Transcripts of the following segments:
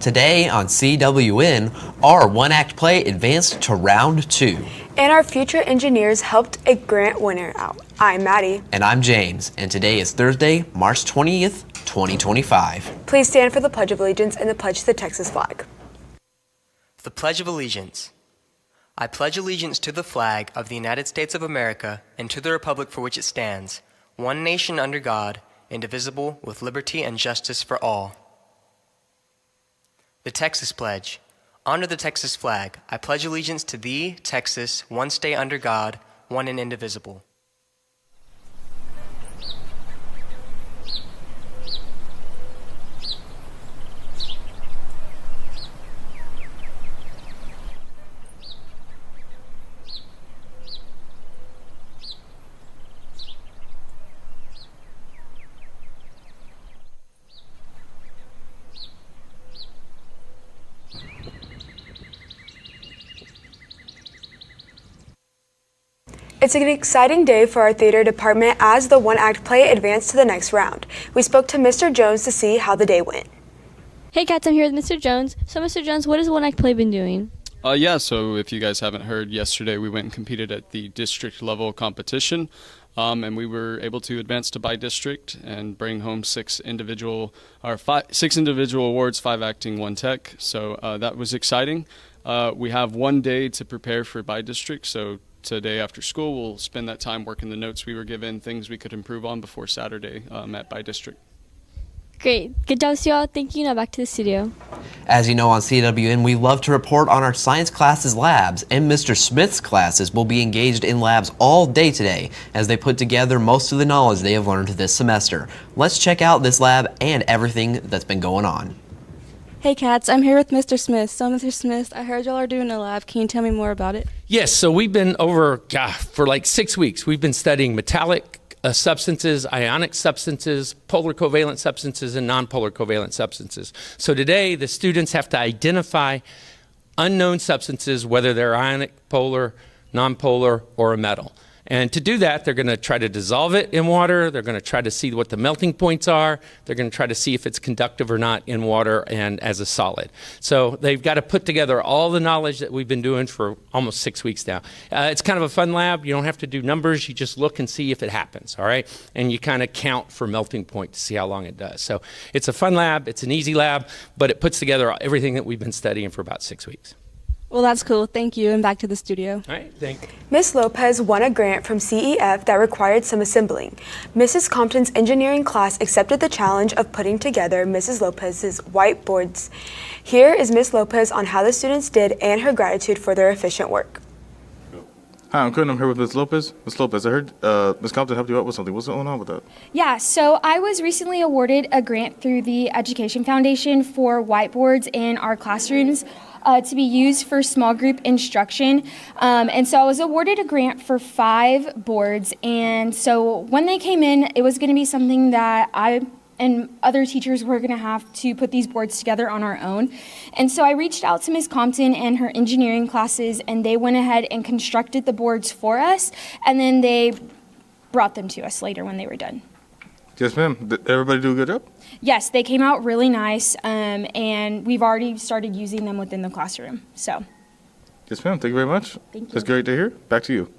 Today on CWN, our one-act play advanced to round 2. And our future engineers helped a grant winner out. I'm Maddie. And I'm James, and today is Thursday, March 20th, 2025. Please stand for the Pledge of Allegiance and the pledge to the Texas flag. The Pledge of Allegiance. I pledge allegiance to the flag of the United States of America and to the republic for which it stands, one nation under God, indivisible, with liberty and justice for all. The Texas Pledge. Under the Texas flag, I pledge allegiance to thee, Texas, one state under God, one and indivisible. It's an exciting day for our theater department as the one-act play advanced to the next round. We spoke to Mr. Jones to see how the day went. Hey cats, I'm here with Mr. Jones. So Mr. Jones, what has one-act play been doing? So if you guys haven't heard, yesterday we went and competed at the district level competition, and we were able to advance to by district and bring home six individual awards, 5 acting, 1 tech. So that was exciting. We have 1 day to prepare for by district, so today after school we'll spend that time working the notes we were given, things we could improve on before Saturday at by district. Great. Good job, y'all. Thank you. Now back to the studio. As you know, on CWN, we love to report on our science classes labs, and Mr. Smith's classes will be engaged in labs all day today as they put together most of the knowledge they have learned this semester. Let's check out this lab and everything that's been going on. Hey cats, I'm here with Mr. Smith. So Mr. Smith, I heard y'all are doing a lab. Can you tell me more about it? Yes, so we've been for like 6 weeks, we've been studying metallic substances, ionic substances, polar covalent substances, and nonpolar covalent substances. So today, the students have to identify unknown substances, whether they're ionic, polar, nonpolar, or a metal. And to do that, they're going to try to dissolve it in water. They're going to try to see what the melting points are. They're going to try to see if it's conductive or not in water and as a solid. So they've got to put together all the knowledge that we've been doing for almost 6 weeks now. It's kind of a fun lab. You don't have to do numbers. You just look and see if it happens, all right? And you kind of count for melting point to see how long it does. So it's a fun lab. It's an easy lab, but it puts together everything that we've been studying for about 6 weeks. Well, that's cool. Thank you. And back to the studio. All right, thank you. Ms. Lopez won a grant from CEF that required some assembling. Mrs. Compton's engineering class accepted the challenge of putting together Mrs. Lopez's whiteboards. Here is Ms. Lopez on how the students did and her gratitude for their efficient work. Hi, I'm Quinn. I'm here with Ms. Lopez. Ms. Lopez, I heard Ms. Compton helped you out with something. What's going on with that? Yeah, so I was recently awarded a grant through the Education Foundation for whiteboards in our classrooms to be used for small group instruction. And so I was awarded a grant for 5 boards. And so when they came in, it was going to be something that I and other teachers were going to have to put these boards together on our own. And so I reached out to Ms. Compton and her engineering classes, and they went ahead and constructed the boards for us, and then they brought them to us later when they were done. Yes, ma'am. Did everybody do a good job? Yes, they came out really nice, and we've already started using them within the classroom. So. Yes, ma'am. Thank you very much. Thank you. That's great to hear. Back to you.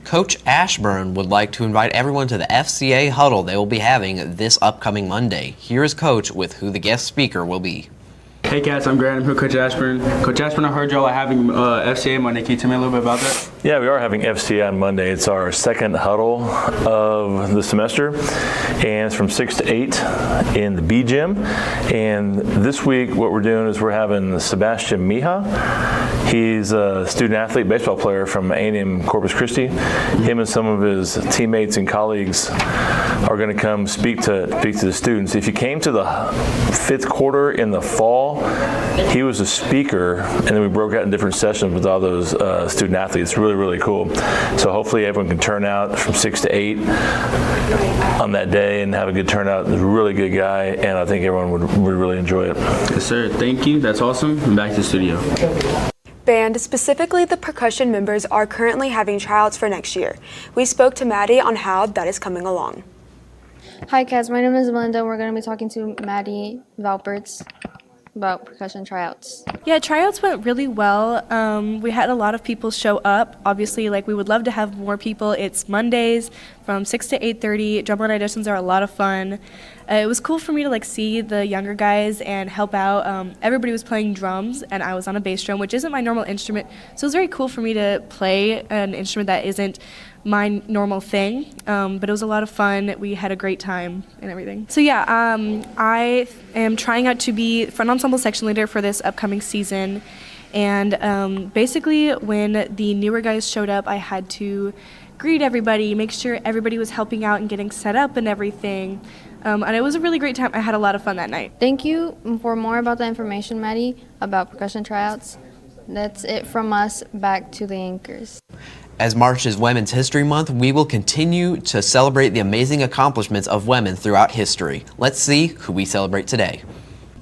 Coach Ashburn would like to invite everyone to the FCA huddle they will be having this upcoming Monday. Here is Coach with who the guest speaker will be. Hey cats, I'm Grant. I'm here with Coach Ashburn. Coach Ashburn, I heard y'all are having FCA Monday. Can you tell me a little bit about that? Yeah, we are having FCA on Monday. It's our second huddle of the semester, and it's from 6 to 8 in the B gym. And this week, what we're doing is we're having Sebastian Mija. He's a student athlete, baseball player from A&M Corpus Christi. Him and some of his teammates and colleagues are going to come speak to the students. If you came to the 5th quarter in the fall, he was a speaker, and then we broke out in different sessions with all those student athletes. Really, really cool. So hopefully everyone can turn out from 6 to 8 on that day and have a good turnout. He's a really good guy, and I think everyone would really enjoy it. Yes, sir. Thank you. That's awesome. And back to the studio. Band, specifically the percussion members, are currently having tryouts for next year. We spoke to Maddie on how that is coming along. Hi, Kaz. My name is Melinda, and we're going to be talking to Maddie Valpertz. about percussion tryouts? Yeah, tryouts went really well. We had a lot of people show up. Obviously, like, we would love to have more people. It's Mondays from 6 to 8:30. Drumline auditions are a lot of fun. It was cool for me to like see the younger guys and help out. Everybody was playing drums, and I was on a bass drum, which isn't my normal instrument. So it was very cool for me to play an instrument that isn't my normal thing, but it was a lot of fun. We had a great time and everything. So yeah, I am trying out to be front ensemble section leader for this upcoming season, and basically when the newer guys showed up, I had to greet everybody, make sure everybody was helping out and getting set up and everything, and it was a really great time. I had a lot of fun that night. Thank you for more about the information, Maddie, about percussion tryouts. That's it from us. Back to the anchors. As March is Women's History Month, we will continue to celebrate the amazing accomplishments of women throughout history. Let's see who we celebrate today.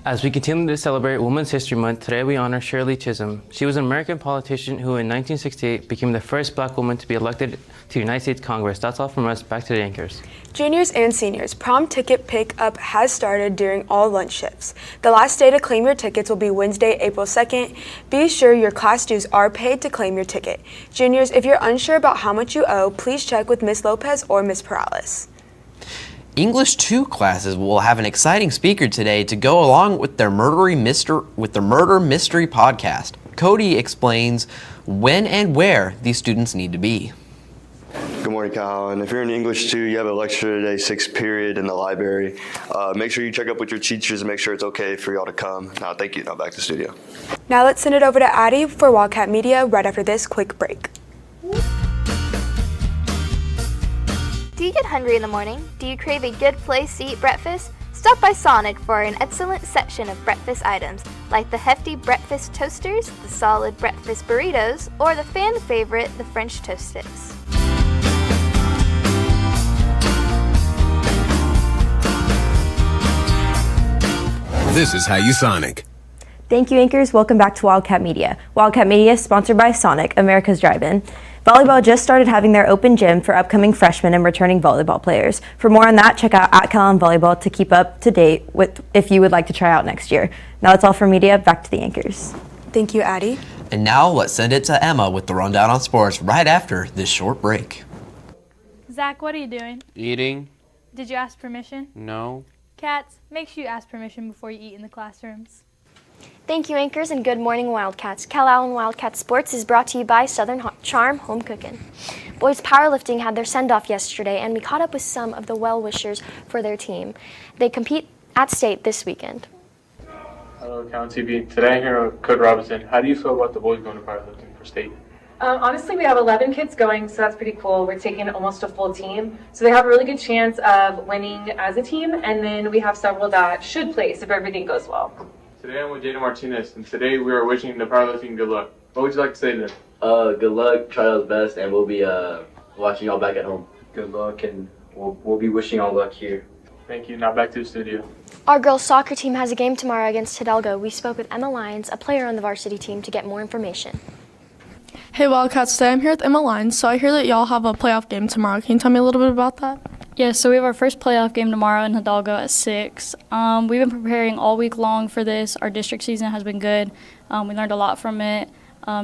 As we continue to celebrate Women's History Month, today we honor Shirley Chisholm. She was an American politician who in 1968 became the first black woman to be elected to the United States Congress. That's all from us. Back to the anchors. Juniors and seniors, prom ticket pickup has started during all lunch shifts. The last day to claim your tickets will be Wednesday, April 2nd. Be sure your class dues are paid to claim your ticket. Juniors, if you're unsure about how much you owe, please check with Ms. Lopez or Ms. Perales. English 2 classes will have an exciting speaker today to go along with their murder mystery podcast. Cody explains when and where these students need to be. Good morning, Calallen. If you're in English 2, you have a lecture today, 6th period in the library. Make sure you check up with your teachers and make sure it's okay for y'all to come. Now, thank you. Now back to the studio. Now let's send it over to Addie for Wildcat Media right after this quick break. Do you get hungry in the morning? Do you crave a good place to eat breakfast? Stop by Sonic for an excellent section of breakfast items, like the hefty breakfast toasters, the solid breakfast burritos, or the fan favorite, the French toast sticks. This is How You Sonic. Thank you, anchors. Welcome back to Wildcat Media. Wildcat Media is sponsored by Sonic, America's Drive-In. Volleyball just started having their open gym for upcoming freshmen and returning volleyball players. For more on that, check out @Calallen Volleyball to keep up to date with if you would like to try out next year. Now that's all for media. Back to the anchors. Thank you, Addie. And now let's send it to Emma with the rundown on sports right after this short break. Zach, what are you doing? Eating. Did you ask permission? No. Cats, make sure you ask permission before you eat in the classrooms. Thank you, anchors, and good morning, Wildcats. Calallen Wildcat Sports is brought to you by Southern Charm Home Cooking. Boys powerlifting had their send-off yesterday, and we caught up with some of the well-wishers for their team. They compete at state this weekend. Hello, Calallen TV. Today I'm here with Coach Robinson. How do you feel about the boys going to powerlifting for state? Honestly, we have 11 kids going, so that's pretty cool. We're taking almost a full team. So they have a really good chance of winning as a team, and then we have several that should place if everything goes well. Today I'm with Jaden Martinez, and today we are wishing the powerlifting good luck. What would you like to say to them? Good luck, try y'all's best, and we'll be watching y'all back at home. Good luck, and we'll be wishing y'all luck here. Thank you. Now back to the studio. Our girls' soccer team has a game tomorrow against Hidalgo. We spoke with Emma Lyons, a player on the varsity team, to get more information. Hey Wildcats, today I'm here with Emma Lyons. So I hear that y'all have a playoff game tomorrow. Can you tell me a little bit about that? Yeah, so we have our first playoff game tomorrow in Hidalgo at 6. We've been preparing all week long for this. Our district season has been good. We learned a lot from it.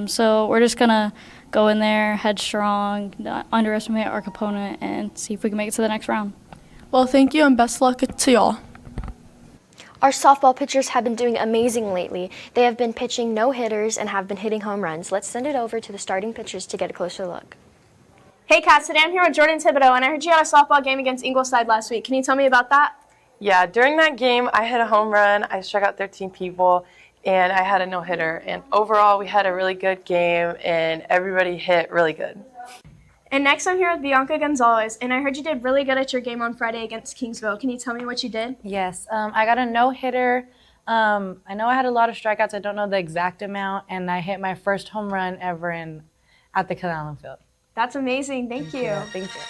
So we're just going to go in there, headstrong, not underestimate our opponent, and see if we can make it to the next round. Well, thank you and best luck to y'all. Our softball pitchers have been doing amazing lately. They have been pitching no-hitters and have been hitting home runs. Let's send it over to the starting pitchers to get a closer look. Hey Cats, today I'm here with Jordan Thibodeau, and I heard you had a softball game against Ingleside last week. Can you tell me about that? Yeah, during that game, I hit a home run, I struck out 13 people, and I had a no-hitter. And overall, we had a really good game, and everybody hit really good. And next I'm here with Bianca Gonzalez, and I heard you did really good at your game on Friday against Kingsville. Can you tell me what you did? Yes, I got a no-hitter. I know I had a lot of strikeouts. I don't know the exact amount, and I hit my first home run ever at the Calallen field. That's amazing. Thank you. Thank you.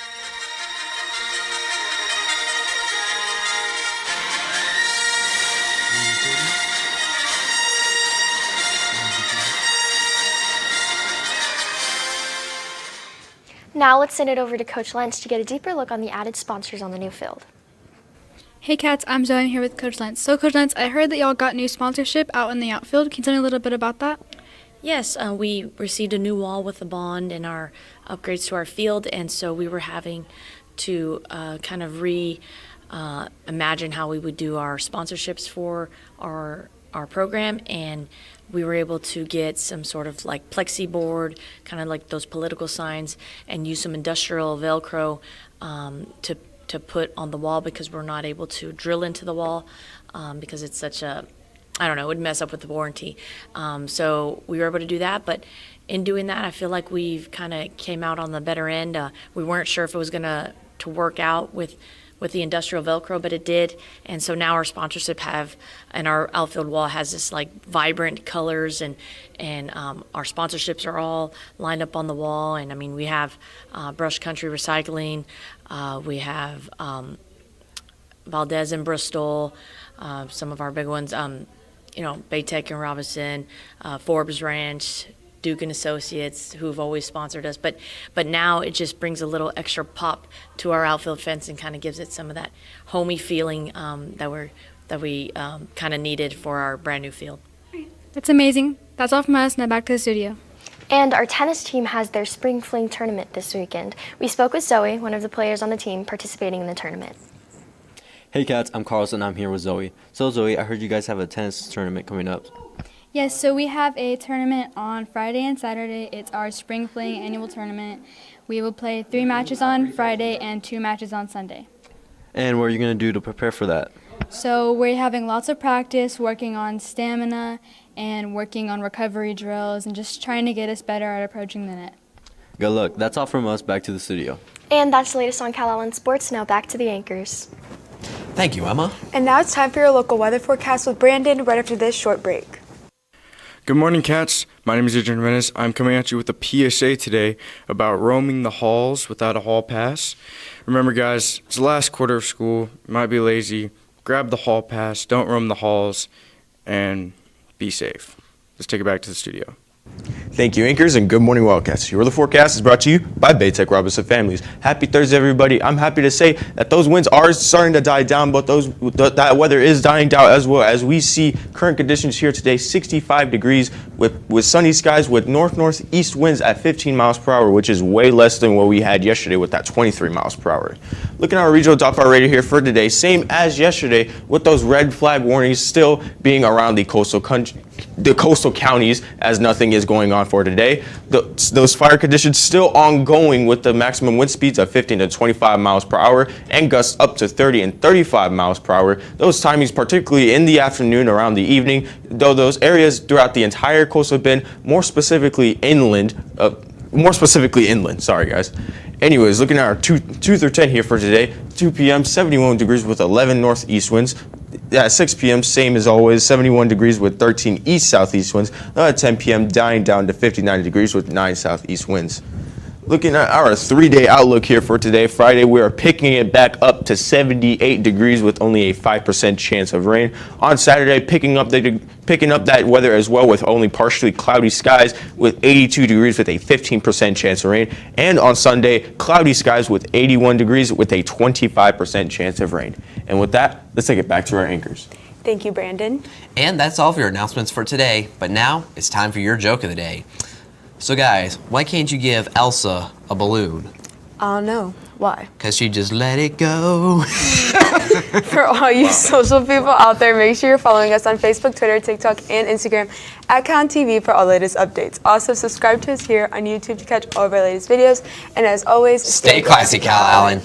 Now let's send it over to Coach Lentz to get a deeper look on the added sponsors on the new field. Hey Cats, I'm Zoe. I'm here with Coach Lentz. So Coach Lentz, I heard that y'all got new sponsorship out in the outfield. Can you tell me a little bit about that? Yes, we received a new wall with a bond and our upgrades to our field, and so we were having to kind of imagine how we would do our sponsorships for our program, and we were able to get some sort of like plexi board, kind of like those political signs, and use some industrial Velcro to put on the wall because we're not able to drill into the wall because it's such a, I don't know, it would mess up with the warranty. So we were able to do that, but in doing that, I feel like we've kind of came out on the better end. We weren't sure if it was going to work out with the industrial Velcro, but it did. And so now our sponsorship and our outfield wall has this like vibrant colors, and our sponsorships are all lined up on the wall. And I mean, we have Brush Country Recycling, we have Valdez and Bristol, some of our big ones, Baytech and Robinson, Forbes Ranch, Duke and Associates, who've always sponsored us, but now it just brings a little extra pop to our outfield fence and kind of gives it some of that homey feeling that we kind of needed for our brand new field. That's amazing. That's all from us. Now back to the studio. And our tennis team has their spring fling tournament this weekend. We spoke with Zoe, one of the players on the team participating in the tournament. Hey Cats, I'm Carlson. I'm here with Zoe. So Zoe, I heard you guys have a tennis tournament coming up. Yes, so we have a tournament on Friday and Saturday. It's our Spring Fling annual tournament. We will play 3 matches on Friday and 2 matches on Sunday. And what are you going to do to prepare for that? So we're having lots of practice, working on stamina and working on recovery drills and just trying to get us better at approaching the net. Good luck. That's all from us. Back to the studio. And that's the latest on Calallen Sports. Now back to the anchors. Thank you, Emma. And now it's time for your local weather forecast with Brandon right after this short break. Good morning, Cats. My name is Adrian Menace. I'm coming at you with a PSA today about roaming the halls without a hall pass. Remember, guys, it's the last quarter of school. You might be lazy. Grab the hall pass. Don't roam the halls. And be safe. Let's take it back to the studio. Thank you, anchors, and good morning, Wildcats. Your weather forecast is brought to you by Baytech Robinson Families. Happy Thursday, everybody. I'm happy to say that those winds are starting to die down, but that weather is dying down as well, as we see current conditions here today, 65 degrees with sunny skies with north-northeast winds at 15 miles per hour, which is way less than what we had yesterday with that 23 miles per hour. Looking at our regional top fire radar here for today, same as yesterday, with those red flag warnings still being around the coastal counties, as nothing is going on for today. Those fire conditions still ongoing with the maximum wind speeds of 15 to 25 miles per hour and gusts up to 30 and 35 miles per hour. Those timings particularly in the afternoon, around the evening, though those areas throughout the entire coastal bend, more specifically inland, sorry guys. Anyways, looking at our 2 through 10 here for today, 2 p.m., 71 degrees with 11 northeast winds. At 6 p.m., same as always, 71 degrees with 13 east-southeast winds. At 10 p.m., dying down to 59 degrees with 9 southeast winds. Looking at our 3-day outlook here for today, Friday, we are picking it back up to 78 degrees with only a 5% chance of rain. On Saturday, picking up that weather as well with only partially cloudy skies with 82 degrees with a 15% chance of rain. And on Sunday, cloudy skies with 81 degrees with a 25% chance of rain. And with that, let's take it back to our anchors. Thank you, Brandon. And that's all of your announcements for today. But now it's time for your joke of the day. So guys, why can't you give Elsa a balloon? I don't know. Why? Because she just let it go. For all you social people out there, make sure you're following us on Facebook, Twitter, TikTok, and Instagram at CalallenTV for all latest updates. Also, subscribe to us here on YouTube to catch all of our latest videos. And as always, stay classy, Calallen.